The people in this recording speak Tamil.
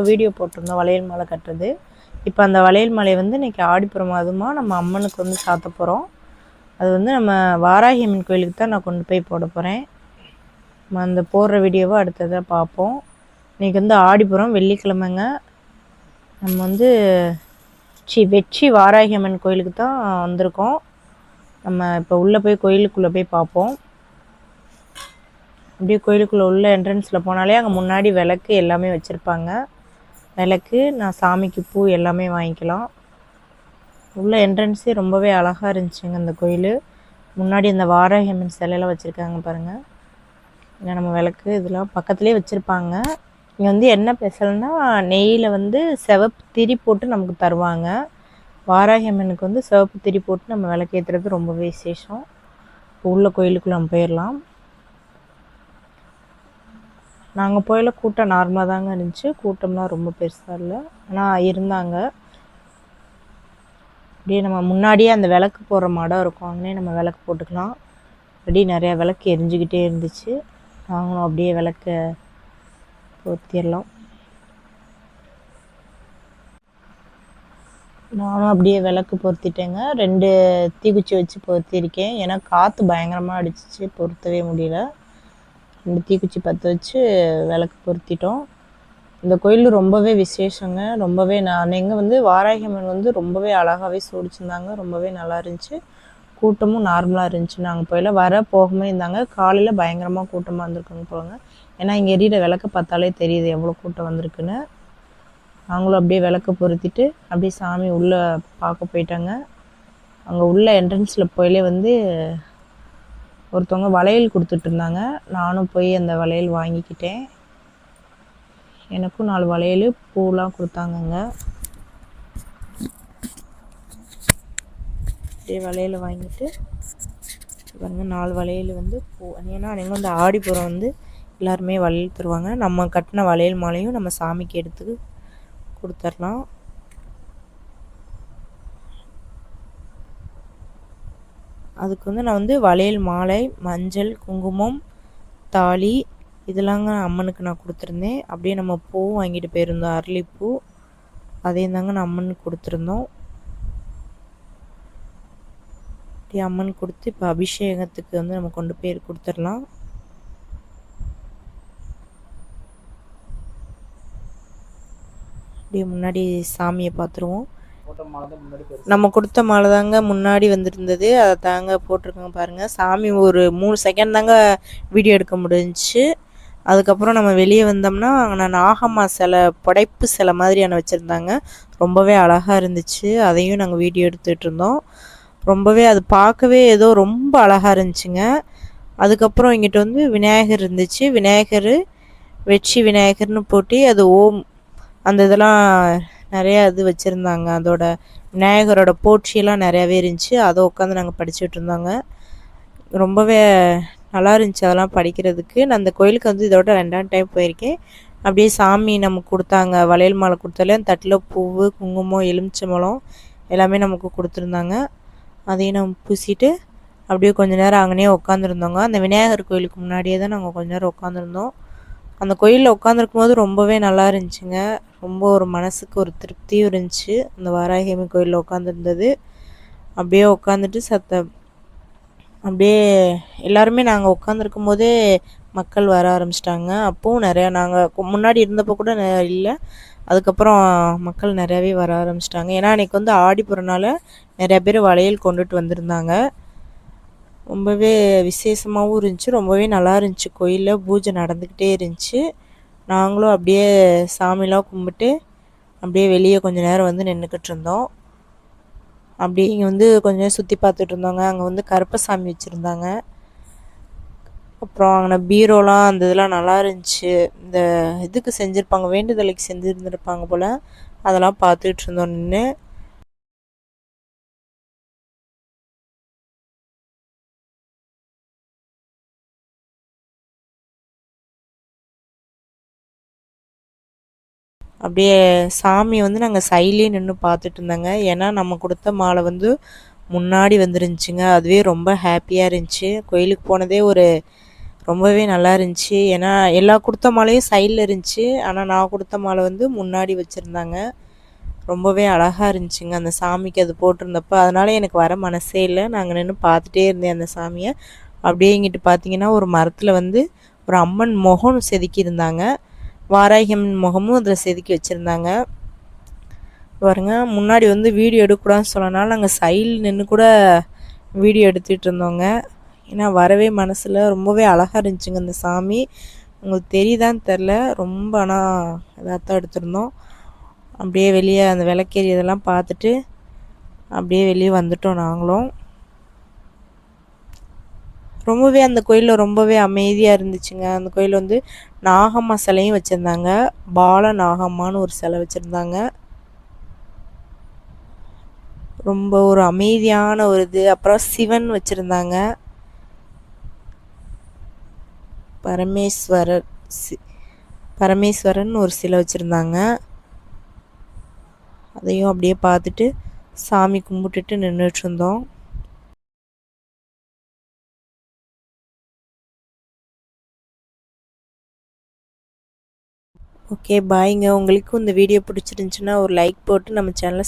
வீடியோ போட்டிருந்தோம் வளையல் மாலை கட்டுறது. இப்போ அந்த வளையல் மாலை வந்து இன்றைக்கி ஆடிப்புறம் அதுமாக நம்ம அம்மனுக்கு வந்து சாத்த போகிறோம். அது வந்து நம்ம வாராகி அம்மன் கோயிலுக்கு தான் நான் கொண்டு போய் போட போகிறேன். நம்ம அந்த போடுற வீடியோவை அடுத்ததாக பார்ப்போம். இன்றைக்கி வந்து ஆடிப்புறம் வெள்ளிக்கிழமைங்க. நம்ம வந்து வெற்றி வாராகி அம்மன் கோயிலுக்கு தான் வந்திருக்கோம். நம்ம இப்போ உள்ளே போய் கோயிலுக்குள்ளே போய் பார்ப்போம். அப்படியே கோயிலுக்குள்ளே உள்ள என்ட்ரன்ஸில் போனாலே அங்கே முன்னாடி விளக்கு எல்லாமே வச்சுருப்பாங்க. விளக்கு நான் சாமிக்கு பூ எல்லாமே வாங்கிக்கலாம். உள்ள என்ட்ரன்ஸே ரொம்பவே அழகாக இருந்துச்சுங்க. அந்த கோயில் முன்னாடி அந்த வாராகி அம்மன் சிலையெல்லாம் வச்சுருக்காங்க பாருங்கள். இங்கே நம்ம விளக்கு இதெல்லாம் பக்கத்துலேயே வச்சுருப்பாங்க. இங்கே வந்து என்ன ஸ்பெஷல்னா நெய்யில் வந்து சிவப்பு திரி போட்டு நமக்கு தருவாங்க. வாராகி அம்மனுக்கு வந்து சிவப்பு திரி போட்டு நம்ம விளக்கு ஏற்றுறது ரொம்பவே விசேஷம். இப்போ உள்ள கோயிலுக்குள்ளே நம்ம போயிடலாம். நாங்கள் போயில கூட்டம் நார்மலாக தாங்க இருந்துச்சு. கூட்டம்லாம் ரொம்ப பெருசாக இல்லை, ஆனால் இருந்தாங்க. அப்படியே நம்ம முன்னாடியே அந்த விளக்கு போடுற மடம் இருக்கும், அங்கேயே நம்ம விளக்கு போட்டுக்கலாம். அப்படியே நிறையா விளக்கு எரிஞ்சிக்கிட்டே இருந்துச்சு. நாங்களும் அப்படியே விளக்க பொருத்திடலாம். நானும் அப்படியே விளக்கு பொருத்திட்டேங்க. 2 தீக்குச்சி வச்சு பொருத்தியிருக்கேன். ஏன்னா காற்று பயங்கரமாக அடிச்சிச்சு, பொருத்தவே முடியல. 2 தீக்குச்சி பற்ற வச்சு விளக்கு பொருத்திட்டோம். இந்த கோயில் ரொம்பவே விசேஷங்க. ரொம்பவே நான் எங்கே வந்து வாராகி அம்மன் வந்து ரொம்பவே அழகாகவே சோடிச்சிருந்தாங்க. ரொம்பவே நல்லா இருந்துச்சு. கூட்டமும் நார்மலாக இருந்துச்சு. நாங்கள் போயில வர போகமே இருந்தாங்க. காலையில் பயங்கரமாக கூட்டமாக வந்திருக்காங்க போவாங்க. ஏன்னா இங்கே எரியிற விளக்க பார்த்தாலே தெரியுது எவ்வளோ கூட்டம் வந்திருக்குன்னு. நாங்களும் அப்படியே விளக்க பொருத்திட்டு அப்படியே சாமி உள்ளே பார்க்க போயிட்டாங்க. அங்கே உள்ள என்ட்ரன்ஸில் போயிலே வந்து ஒருத்தவங்க வளையல் கொடுத்துட்டு இருந்தாங்க. நானும் போய் அந்த வளையல் வாங்கிக்கிட்டேன். எனக்கும் 4 வளையல் பூலாம் கொடுத்தாங்கங்க. அப்படியே வளையல் வாங்கிட்டு பாருங்க 4 வளையல் வந்து பூ. ஏன்னா நீங்கள் வந்து ஆடிப்புறம் வந்து எல்லாருமே வளையல் தருவாங்க. நம்ம கட்டின வளையல் மாலையும் நம்ம சாமிக்கு எடுத்து கொடுத்துடலாம். அதுக்கு வந்து நான் வந்து வளையல் மாலை, மஞ்சள், குங்குமம், தாலி இதெல்லாங்க அம்மனுக்கு நான் கொடுத்துருந்தேன். அப்படியே நம்ம பூ வாங்கிட்டு போயிருந்தோம், அரளிப்பூ. அதையும் தாங்க நான் அம்மனுக்கு கொடுத்துருந்தோம். அப்படியே அம்மன் கொடுத்து இப்போ அபிஷேகத்துக்கு வந்து நம்ம கொண்டு போய் கொடுத்துடலாம். அப்படியே முன்னாடி சாமியை பார்த்துருவோம். நம்ம கொடுத்த மாலை தாங்க முன்னாடி வந்துருந்தது, அதை தாங்க போட்டிருக்கோங்க பாருங்கள். சாமி ஒரு 3 செகண்ட் தாங்க வீடியோ எடுக்க முடிஞ்சிச்சு. அதுக்கப்புறம் நம்ம வெளியே வந்தோம்னா அங்கே நாகம்மா சிலை, படைப்பு சிலை மாதிரியான வச்சுருந்தாங்க. ரொம்பவே அழகாக இருந்துச்சு. அதையும் நாங்கள் வீடியோ எடுத்துகிட்டு இருந்தோம். ரொம்பவே அது பார்க்கவே ஏதோ ரொம்ப அழகாக இருந்துச்சுங்க. அதுக்கப்புறம் இங்கிட்ட வந்து விநாயகர் இருந்துச்சு. விநாயகர் வெற்றி விநாயகர்னு போட்டு அது ஓம் அந்த இதெல்லாம் நிறையா இது வச்சுருந்தாங்க. அதோட விநாயகரோட போற்றியெல்லாம் நிறையாவே இருந்துச்சு. அதை உட்காந்து நாங்கள் படிச்சுட்டு இருந்தோங்க. ரொம்பவே நல்லா இருந்துச்சு அதெல்லாம் படிக்கிறதுக்கு. நான் அந்த கோயிலுக்கு வந்து இதோட 2ஆம் டைம் போயிருக்கேன். அப்படியே சாமி நமக்கு கொடுத்தாங்க வளையல் மாலை கொடுத்தாலே அந்த தட்டில் பூவு, குங்குமம், எலுமிச்சம்பழம் எல்லாமே நமக்கு கொடுத்துருந்தாங்க. அதையும் நம்ம பூசிட்டு அப்படியே கொஞ்சம் நேரம் அங்கேயே உட்காந்துருந்தோங்க. அந்த விநாயகர் கோயிலுக்கு முன்னாடியே தான் நாங்கள் கொஞ்ச நேரம் உட்காந்துருந்தோம். அந்த கோயிலில் உட்காந்துருக்கும் போது ரொம்பவே நல்லா இருந்துச்சுங்க. ரொம்ப ஒரு மனசுக்கு ஒரு திருப்தியும் இருந்துச்சு அந்த வாராகி அம்மன் கோயிலில் உட்காந்துருந்தது. அப்படியே உட்காந்துட்டு அப்படியே எல்லாருமே நாங்கள் உட்காந்துருக்கும் போதே மக்கள் வர ஆரம்பிச்சிட்டாங்க. அப்போவும் நிறையா நாங்கள் முன்னாடி இருந்தப்போ கூட இல்லை. அதுக்கப்புறம் மக்கள் நிறையாவே வர ஆரம்பிச்சிட்டாங்க. ஏன்னா அன்றைக்கி வந்து ஆடிப்புறனால நிறையா பேர் வளையல் கொண்டுட்டு வந்திருந்தாங்க. ரொம்பவே விசேஷமாகவும் இருந்துச்சு. ரொம்பவே நல்லா இருந்துச்சு. கோயிலில் பூஜை நடந்துக்கிட்டே இருந்துச்சு. நாங்களும் அப்படியே சாமிலாம் கும்பிட்டு அப்படியே வெளியே கொஞ்சம் நேரம் வந்து நின்றுக்கிட்டு இருந்தோம். அப்படியே இங்கே வந்து கொஞ்சம் சுற்றி பார்த்துட்டு இருந்தோங்க. அங்கே வந்து கருப்பசாமி வச்சுருந்தாங்க. அப்புறம் அங்கே பீரோலாம் அந்த இதெல்லாம் நல்லா இருந்துச்சு. இந்த இதுக்கு செஞ்சுருப்பாங்க, வேண்டுதலுக்கு செஞ்சுருந்துருப்பாங்க போல். அதெல்லாம் பார்த்துக்கிட்டு இருந்தோம் நின்று. அப்படியே சாமி வந்து நாங்கள் சைட்லேயே நின்று பார்த்துட்டு இருந்தோங்க. ஏன்னா நம்ம கொடுத்த மாலை வந்து முன்னாடி வந்துருந்துச்சுங்க. அதுவே ரொம்ப ஹாப்பியாக இருந்துச்சு. கோயிலுக்கு போனதே ஒரு ரொம்பவே நல்லா இருந்துச்சு. ஏன்னா எல்லா கொடுத்த மாலையும் சைடில் இருந்துச்சு, ஆனால் நான் கொடுத்த மாலை வந்து முன்னாடி வச்சுருந்தாங்க. ரொம்பவே அழகாக இருந்துச்சுங்க அந்த சாமிக்கு அது போட்டிருந்தப்போ. அதனால் எனக்கு வர மனசே இல்லை. நாங்கள் நின்று பார்த்துட்டே இருந்தேன் அந்த சாமியை. அப்படியே இங்கிட்டு பார்த்தீங்கன்னா ஒரு மரத்தில் வந்து ஒரு அம்மன் முகம் செதுக்கியிருந்தாங்க. வாராகி அம்மன் முகமும் அதில் செதுக்கி வச்சுருந்தாங்க பாருங்க. முன்னாடி வந்து வீடியோ எடுக்கக்கூடாதுன்னு சொன்னனால நாங்கள் சைடில் நின்று கூட வீடியோ எடுத்துகிட்டு இருந்தோங்க. ஏன்னா வரவே மனசில் ரொம்பவே அழகாக இருந்துச்சுங்க அந்த சாமி. உங்களுக்கு தெரியுதான்னு தெரில, ரொம்ப ஆனால் இதாக தான் எடுத்திருந்தோம். அப்படியே வெளியே அந்த விளக்கேறி இதெல்லாம் பார்த்துட்டு அப்படியே வெளியே வந்துட்டோம் நாங்களும். ரொம்பவே அந்த கோயிலில் ரொம்பவே அமைதியாக இருந்துச்சுங்க. அந்த கோயில் வந்து நாகம்மா சிலையும் வச்சுருந்தாங்க. பால நாகம்மான்னு ஒரு சிலை வச்சுருந்தாங்க. ரொம்ப ஒரு அமைதியான ஒரு இது. அப்புறம் சிவன் வச்சுருந்தாங்க. பரமேஸ்வரன் ஒரு சிலை வச்சுருந்தாங்க. அதையும் அப்படியே பார்த்துட்டு சாமி கும்பிட்டுட்டு நின்றுட்டு இருந்தோம். ஓகே பாய்ங்க. உங்களுக்கும் இந்த வீடியோ பிடிச்சிருந்துச்சுன்னா ஒரு லைக் போட்டு நம்ம சேனலை